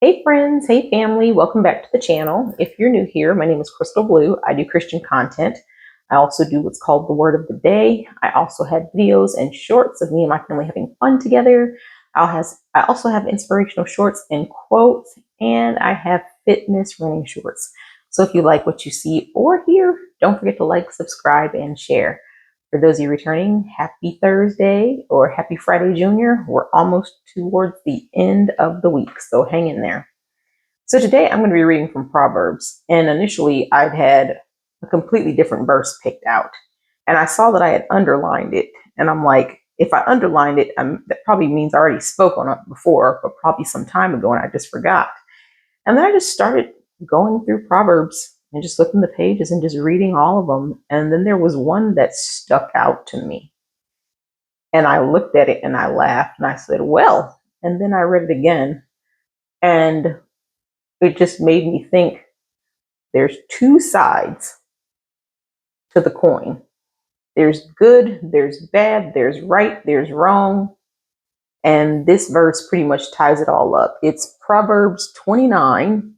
Hey friends, hey family, welcome back to the channel. If you're new here, my name is Crystal Blue. I do Christian content. I also do what's called the Word of the Day. I also have videos and shorts of me and my family having fun together. I also have inspirational shorts and quotes, and I have fitness running shorts. So if you like what you see or hear, don't forget to like, subscribe, and share. For those of you returning, happy Thursday or happy Friday, Junior. We're almost towards the end of the week, so hang in there. So today I'm going to be reading from Proverbs, and initially I'd had a completely different verse picked out, and I saw that I had underlined it, and I'm like, if I underlined it, that probably means I already spoke on it before, but probably some time ago, and I just forgot. And then I just started going through Proverbs and just looking the pages and just reading all of them. And then there was one that stuck out to me. And I looked at it and I laughed and I said, well, and then I read it again. And it just made me think there's two sides to the coin. There's good, there's bad, there's right, there's wrong. And this verse pretty much ties it all up. It's Proverbs 29,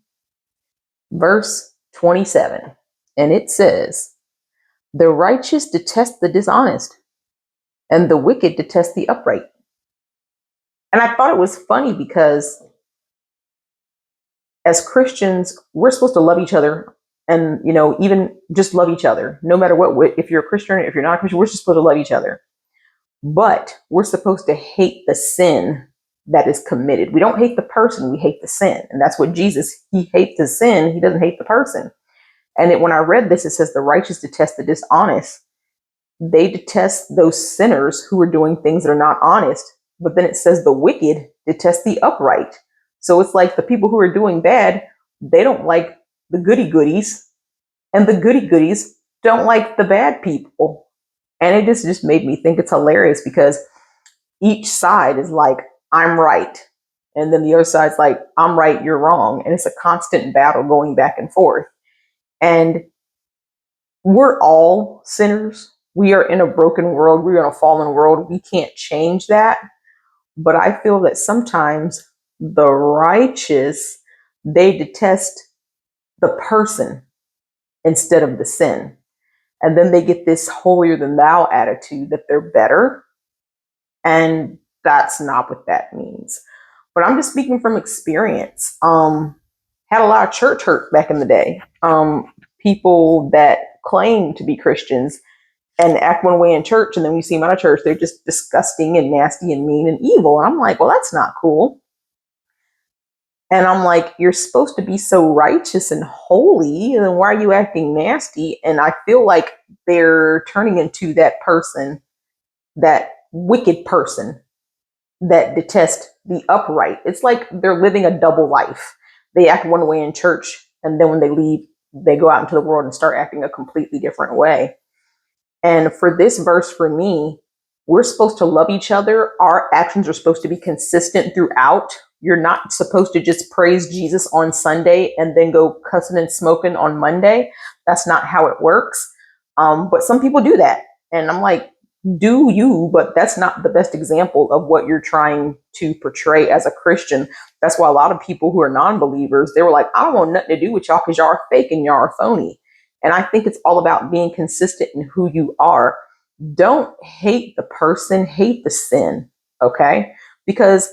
verse 27. And it says, the righteous detest the dishonest, and the wicked detest the upright. And I thought it was funny because as Christians, we're supposed to love each other and, even just love each other, no matter what. If you're a Christian, if you're not a Christian, we're just supposed to love each other. But we're supposed to hate the sin that is committed. We don't hate the person, we hate the sin. And that's what Jesus, he hates the sin, he doesn't hate the person. And when I read this, it says the righteous detest the dishonest. They detest those sinners who are doing things that are not honest. But then it says the wicked detest the upright. So it's like the people who are doing bad, they don't like the goody goodies, and the goody goodies don't like the bad people. And it just made me think it's hilarious because each side is like, I'm right. And then the other side's like, I'm right, you're wrong. And it's a constant battle going back and forth. And we're all sinners. We are in a broken world. We're in a fallen world. We can't change that. But I feel that sometimes the righteous, they detest the person instead of the sin. And then they get this holier than thou attitude that they're better. And that's not what that means. But I'm just speaking from experience. Had a lot of church hurt back in the day. People that claim to be Christians and act one way in church, and then we see them out of church, they're just disgusting and nasty and mean and evil. And I'm like, well, that's not cool. And I'm like, you're supposed to be so righteous and holy, and then why are you acting nasty? And I feel like they're turning into that person, that wicked person that detest the upright. It's like they're living a double life. They act one way in church, and then when they leave, they go out into the world and start acting a completely different way. And for this verse, for me, we're supposed to love each other. Our actions are supposed to be consistent throughout. You're not supposed to just praise Jesus on Sunday and then go cussing and smoking on Monday. That's not how it works. But some people do that. And I'm like, do you, but that's not the best example of what you're trying to portray as a Christian. That's why a lot of people who are non-believers, they were like, I don't want nothing to do with y'all because y'all are fake and y'all are phony. And I think it's all about being consistent in who you are. Don't hate the person, hate the sin, okay? Because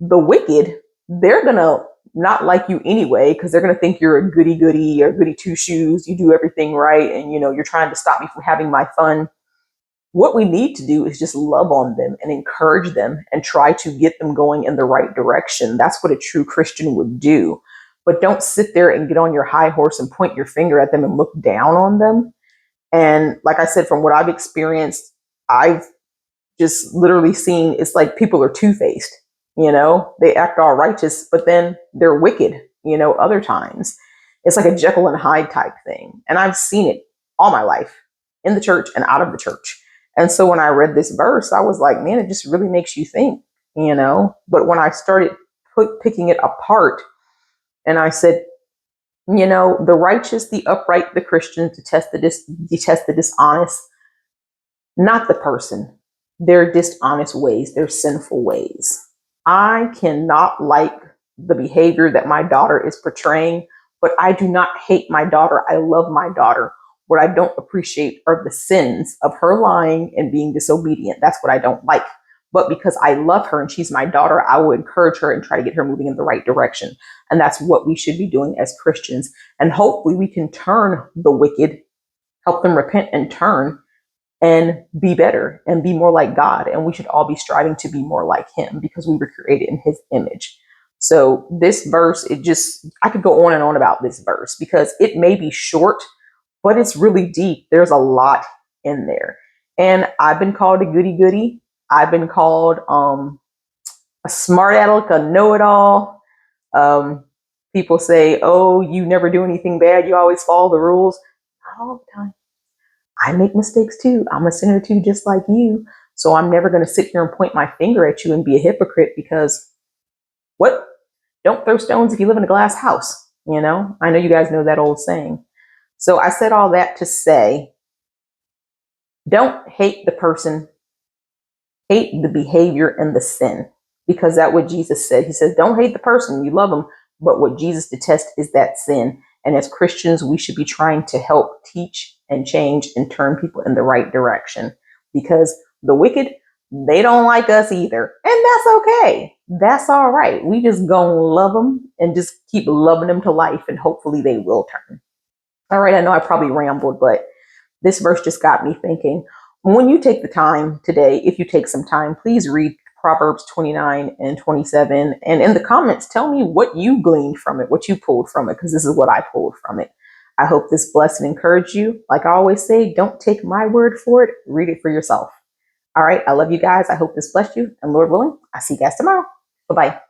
the wicked, they're going to not like you anyway because they're going to think you're a goody goody or goody two shoes. You do everything right and, you're trying to stop me from having my fun. What we need to do is just love on them and encourage them and try to get them going in the right direction. That's what a true Christian would do. But don't sit there and get on your high horse and point your finger at them and look down on them. And like I said, from what I've experienced, I've just literally seen it's like people are two-faced. They act all righteous, but then they're wicked, other times. It's like a Jekyll and Hyde type thing. And I've seen it all my life in the church and out of the church. And so when I read this verse, I was like, man, it just really makes you think, But when I started picking it apart, and I said, the righteous, the upright, the Christians detest the dishonest, not the person, their dishonest ways, their sinful ways. I cannot like the behavior that my daughter is portraying, but I do not hate my daughter. I love my daughter. What I don't appreciate are the sins of her lying and being disobedient. That's what I don't like. But because I love her and she's my daughter, I will encourage her and try to get her moving in the right direction. And that's what we should be doing as Christians. And hopefully we can turn the wicked, help them repent and turn and be better and be more like God. And we should all be striving to be more like him because we were created in his image. So this verse, I could go on and on about this verse because it may be short, but it's really deep. There's a lot in there. And I've been called a goody goody. I've been called a smart aleck, a know-it-all. People say, oh, you never do anything bad. You always follow the rules. Not all the time. I make mistakes too. I'm a sinner too, just like you. So I'm never going to sit here and point my finger at you and be a hypocrite because what? Don't throw stones if you live in a glass house. You know, I know you guys know that old saying. So I said all that to say, don't hate the person, hate the behavior and the sin, because that's what Jesus said. He says, don't hate the person, you love them. But what Jesus detests is that sin. And as Christians, we should be trying to help teach and change and turn people in the right direction, because the wicked, they don't like us either. And that's okay. That's all right. We just gonna love them and just keep loving them to life, and hopefully they will turn. All right, I know I probably rambled, but this verse just got me thinking. When you take the time today, if you take some time, please read Proverbs 29 and 27. And in the comments, tell me what you gleaned from it, what you pulled from it, because this is what I pulled from it. I hope this blessed and encouraged you. Like I always say, don't take my word for it. Read it for yourself. All right, I love you guys. I hope this blessed you. And Lord willing, I'll see you guys tomorrow. Bye-bye.